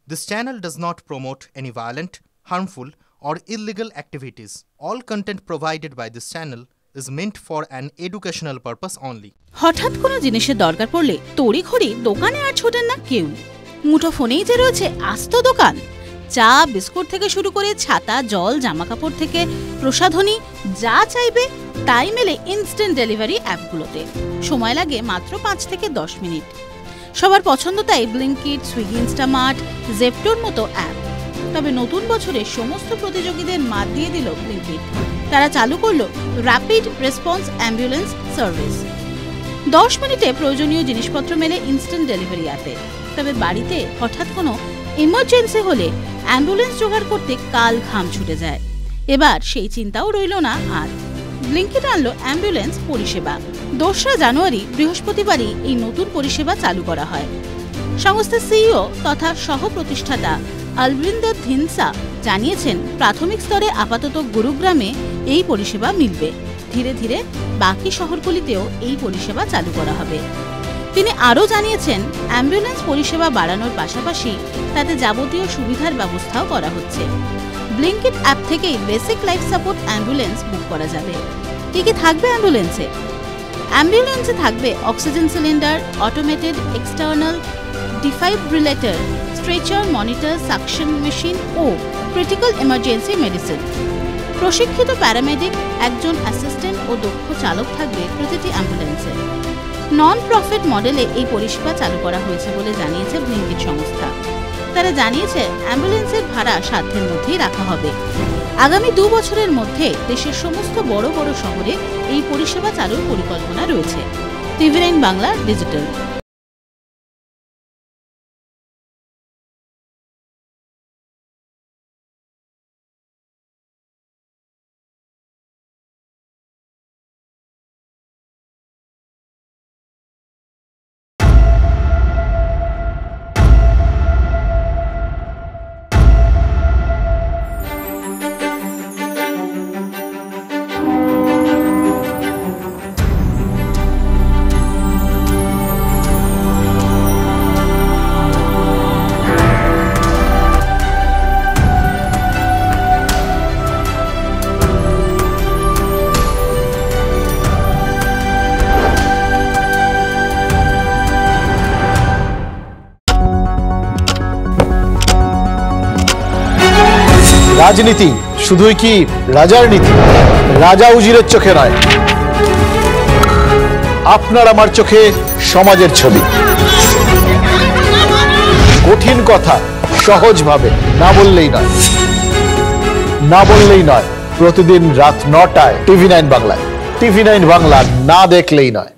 This channel does not promote any violent, harmful, or illegal activities. All content provided by this channel is meant for an educational purpose only. হঠাৎ কোনো জিনিসের দরকার পড়লে তড়িঘড়ি দোকানে আর ছোটেন না কেউ। মুঠো ফোনেই যে রয়েছে আস্ত দোকান। চা বিস্কুট থেকে শুরু করে ছাতা, জল, জামাকাপড় থেকে প্রসাধনী যা চাইবে তাই মেলে ইনস্ট্যান্ট ডেলিভারি অ্যাপগুলোতে। সময় লাগে মাত্র 5 থেকে 10 মিনিট। সবার পছন্দ তাই ব্লিঙ্কিট, সুইগি, ইনস্টামার্ট, জেপ্টোর মতো অ্যাপ। তবে নতুন বছরে সমস্ত প্রতিযোগীদের মাত দিয়ে দিল ব্লিঙ্কিট। তারা চালু করলো র্যাপিড রেসপন্স অ্যাম্বুলেন্স সার্ভিস। 10 মিনিটে প্রয়োজনীয় জিনিসপত্র মেলে ইনস্ট্যান্ট ডেলিভারি অ্যাপে। তবে বাড়িতে হঠাৎ কোনো ইমার্জেন্সি হলে অ্যাম্বুলেন্স জোগাড় করতে কাল ঘাম ছুটে যায়। এবার সেই চিন্তাও রইল না আর। ব্লিঙ্কিট আনলো অ্যাম্বুলেন্স পরিষেবা। 2রা জানুয়ারি বৃহস্পতিবারই এই নতুন পরিষেবা চালু করা হয়। সংস্থার সিইও তথা সহ প্রতিষ্ঠাতা অলবিন্দর ধিনসা জানিয়েছেন, প্রাথমিক স্তরে আপাতত গুরুগ্রামে এই পরিষেবা মিলবে। ধীরে ধীরে বাকি শহরগুলিতেও এই পরিষেবা চালু করা হবে। তিনি আরও জানিয়েছেন, অ্যাম্বুলেন্স পরিষেবা বাড়ানোর পাশাপাশি তাতে যাবতীয় সুবিধার ব্যবস্থাও করা হচ্ছে। ব্লিঙ্কিট অ্যাপ থেকেই basic life support ambulance book করা যাবে। কি কি থাকবে অ্যাম্বুলেন্সে? অ্যাম্বুলেন্সে থাকবে oxygen cylinder, automated external defibrillator, stretcher, monitor, suction machine ও ক্রিটিক্যাল ইমার্জেন্সি মেডিসিন। প্রশিক্ষিত প্যারামেডিক, একজন অ্যাসিস্ট্যান্ট ও দক্ষ চালক থাকবে প্রতিটি অ্যাম্বুলেন্সে। নন প্রফিট মডেলে এই পরিষেবা চালু করা হয়েছে বলে জানিয়েছে ব্লিঙ্কিট সংস্থা। তারা জানিয়েছে, অ্যাম্বুলেন্সের ভাড়া সাধ্যের মধ্যেই রাখা হবে। আগামী 2 বছরের মধ্যে দেশের সমস্ত বড় বড় শহরে এই পরিষেবা চালুর পরিকল্পনা রয়েছে। TV9 Bangla digital. রাজনীতি শুধুই কি রাজার নীতি? রাজা উজিরের চোখে নয়, আপনার আমার চোখে সমাজের ছবি। কঠিন কথা সহজভাবে না বললেই নয়। প্রতিদিন রাত 9টায় TV9 বাংলায়। TV9 বাংলা না দেখলেই নয়।